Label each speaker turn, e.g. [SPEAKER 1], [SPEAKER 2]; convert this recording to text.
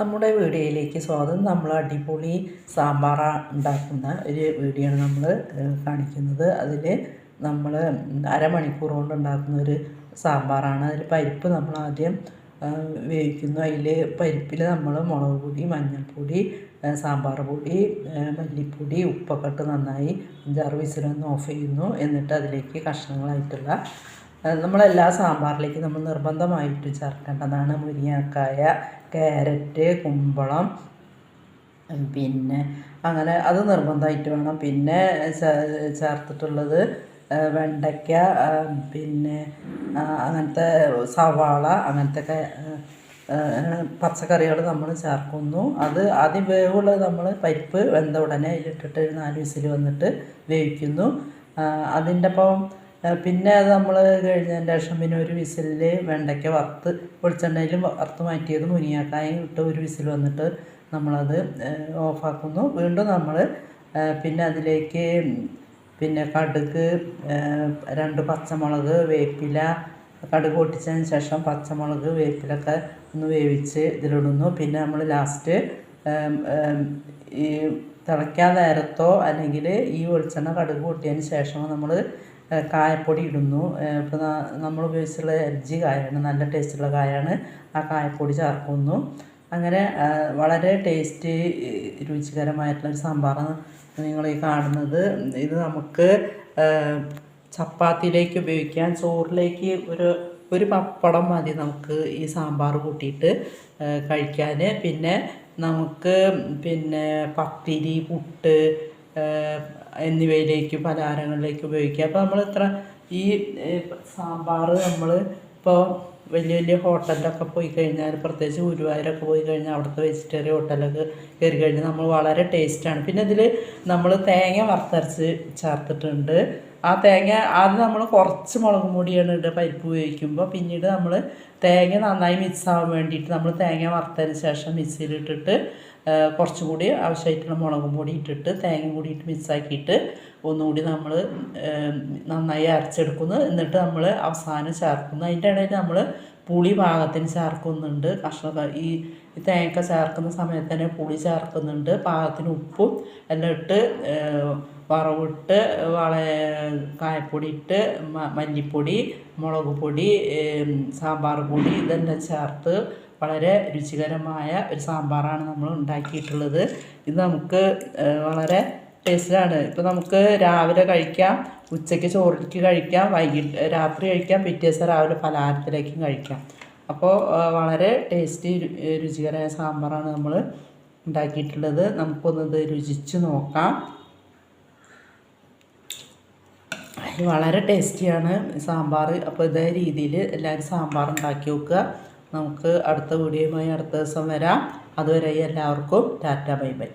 [SPEAKER 1] നമ്മുടെ വീഡിയോയിലേക്ക് സ്വാഗതം. നമ്മൾ അടിപൊളി സാമ്പാർ ഉണ്ടാക്കുന്ന ഒരു വീഡിയോ ആണ് നമ്മൾ കാണിക്കുന്നത്. അതിൽ നമ്മൾ അരമണിക്കൂർ കൊണ്ട് ഉണ്ടാക്കുന്ന ഒരു സാമ്പാറാണ്. അതിൽ പരിപ്പ് നമ്മൾ ആദ്യം വേവിക്കുന്നു. അതിൽ പരിപ്പിൽ നമ്മൾ മുളക് പൊടി, മഞ്ഞൾപ്പൊടി, സാമ്പാർ പൊടി, മല്ലിപ്പൊടി, ഉപ്പൊക്കെ ഇട്ട് നന്നായി 5-6 വിസിലൊന്ന് ഓഫ് ചെയ്യുന്നു. എന്നിട്ട് അതിലേക്ക് കഷ്ണങ്ങളായിട്ടുള്ള നമ്മളെല്ലാ സാമ്പാറിലേക്ക് നമ്മൾ നിർബന്ധമായിട്ട് ചേർക്കേണ്ടതാണ് മുരിങ്ങക്കായ, ക്യാരറ്റ്, കുമ്പളം, പിന്നെ അങ്ങനെ അത് നിർബന്ധമായിട്ട് വേണം. പിന്നെ ചേർത്തിട്ടുള്ളത് വെണ്ടയ്ക്ക, പിന്നെ അങ്ങനത്തെ സവാള, അങ്ങനത്തെ പച്ചക്കറികൾ നമ്മൾ ചേർക്കുന്നു. അത് ആദ്യം വേവുള്ളത് നമ്മൾ പരിപ്പ് വെന്ത ഉടനെ അതിലിട്ടിട്ട് 4 വിസിൽ വന്നിട്ട് വേവിക്കുന്നു. അതിൻ്റെ ഒപ്പം പിന്നെ അത് നമ്മൾ കഴിഞ്ഞതിൻ്റെ ശേഷം പിന്നെ ഒരു വിസിലിൽ വെണ്ടയ്ക്ക വറുത്ത് വെളിച്ചെണ്ണയിൽ വറുത്ത് മാറ്റിയത് മുരിങ്ങക്കായും ഇട്ട് 1 വിസിൽ വന്നിട്ട് നമ്മളത് ഓഫാക്കുന്നു. വീണ്ടും നമ്മൾ പിന്നെ അതിലേക്ക് പിന്നെ കടുക്, 2 പച്ചമുളക്, വേപ്പില, കടുക് പൊട്ടിച്ചതിന് ശേഷം പച്ചമുളക്, വേപ്പിലൊക്കെ ഒന്ന് വേവിച്ച് ഇതിലിടുന്നു. പിന്നെ നമ്മൾ ലാസ്റ്റ് ഈ തിളയ്ക്കാൻ നേരത്തോ അല്ലെങ്കിൽ ഈ വെളിച്ചെണ്ണ കടുക് പൊട്ടിയതിന് ശേഷം നമ്മൾ കായപ്പൊടി ഇടുന്നു. ഇപ്പോൾ നമ്മൾ ഉപയോഗിച്ചുള്ള എൽജി കായാണ്, നല്ല ടേസ്റ്റുള്ള കായാണ്. ആ കായപ്പൊടി ചേർക്കുന്നു. അങ്ങനെ വളരെ ടേസ്റ്റ് രുചികരമായിട്ടുള്ളൊരു സാമ്പാറാണ് നിങ്ങൾ ഈ കാണുന്നത്. ഇത് നമുക്ക് ചപ്പാത്തിയിലേക്ക് ഉപയോഗിക്കാം, ചോറിലേക്ക് ഒരു പപ്പടം മതി നമുക്ക് ഈ സാമ്പാർ കൂട്ടിയിട്ട് കഴിക്കാൻ. പിന്നെ നമുക്ക് പിന്നെ പത്തിരി, പുട്ട് എന്നിവയിലേക്ക് പലഹാരങ്ങളിലേക്ക് ഉപയോഗിക്കാം. അപ്പോൾ നമ്മൾ ഈ സാമ്പാർ നമ്മൾ ഇപ്പോൾ വലിയ ഹോട്ടലിലൊക്കെ പോയി കഴിഞ്ഞാൽ, പ്രത്യേകിച്ച് ഗുരുവായൂരൊക്കെ പോയി കഴിഞ്ഞാൽ അവിടുത്തെ വെജിറ്റേറിയൻ ഹോട്ടലൊക്കെ കയറി കഴിഞ്ഞാൽ നമ്മൾ വളരെ ടേസ്റ്റാണ്. പിന്നെ ഇതിൽ നമ്മൾ തേങ്ങ വറുത്തരച്ച് ചേർത്തിട്ടുണ്ട്. ആ തേങ്ങ ആദ്യം നമ്മൾ കുറച്ച് മുളക് പൊടിയാണ് ഇടുക പരിപ്പ് ഉപയോഗിക്കുമ്പോൾ. പിന്നീട് നമ്മൾ തേങ്ങ നന്നായി മിക്സ് ആവാൻ വേണ്ടിയിട്ട് നമ്മൾ തേങ്ങ വറുത്തതിന് ശേഷം മിക്സിയിലിട്ടിട്ട് കുറച്ചും കൂടി ആവശ്യമായിട്ടുള്ള മുളകും പൊടി ഇട്ടിട്ട് തേങ്ങ കൂടി ഇട്ട് മിക്സാക്കിയിട്ട് ഒന്നുകൂടി നമ്മൾ നന്നായി അരച്ചെടുക്കുന്നു. എന്നിട്ട് നമ്മൾ അവസാനം ചേർക്കുന്നു. അതിൻ്റെ ഇടയിൽ നമ്മൾ പുളി പാകത്തിന് ചേർക്കുന്നുണ്ട്. ഈ തേങ്ങ ചേർക്കുന്ന സമയത്ത് തന്നെ പുളി ചേർക്കുന്നുണ്ട്. പാകത്തിന് ഉപ്പും എല്ലാം ഇട്ട് വറവിട്ട് കായപ്പൊടി ഇട്ട് മല്ലിപ്പൊടി, മുളക് പൊടി, സാമ്പാർ പൊടി ഇതെല്ലാം ചേർത്ത് വളരെ രുചികരമായ ഒരു സാമ്പാറാണ് നമ്മൾ ഉണ്ടാക്കിയിട്ടുള്ളത്. ഇത് നമുക്ക് വളരെ ടേസ്റ്റാണ്. ഇപ്പോൾ നമുക്ക് രാവിലെ കഴിക്കാം, ഉച്ചയ്ക്ക് ചോറിലേക്ക് കഴിക്കാം, രാത്രി കഴിക്കാം, പിറ്റേ ദിവസം രാവിലെ പലഹാരത്തിലേക്കും കഴിക്കാം. അപ്പോൾ വളരെ ടേസ്റ്റി രുചികരമായ സാമ്പാറാണ് നമ്മൾ ഉണ്ടാക്കിയിട്ടുള്ളത്. നമുക്കൊന്നത് രുചിച്ച് നോക്കാം. വളരെ ടേസ്റ്റിയാണ് സാമ്പാർ. അപ്പോൾ ഇതേ രീതിയിൽ എല്ലാവരും സാമ്പാർ ഉണ്ടാക്കി വെക്കുക. നമുക്ക് അടുത്ത വീഡിയോയുമായി അടുത്ത ദിവസം വരാം. അതുവരെ എല്ലാവർക്കും ടാറ്റ, ബൈ ബൈ.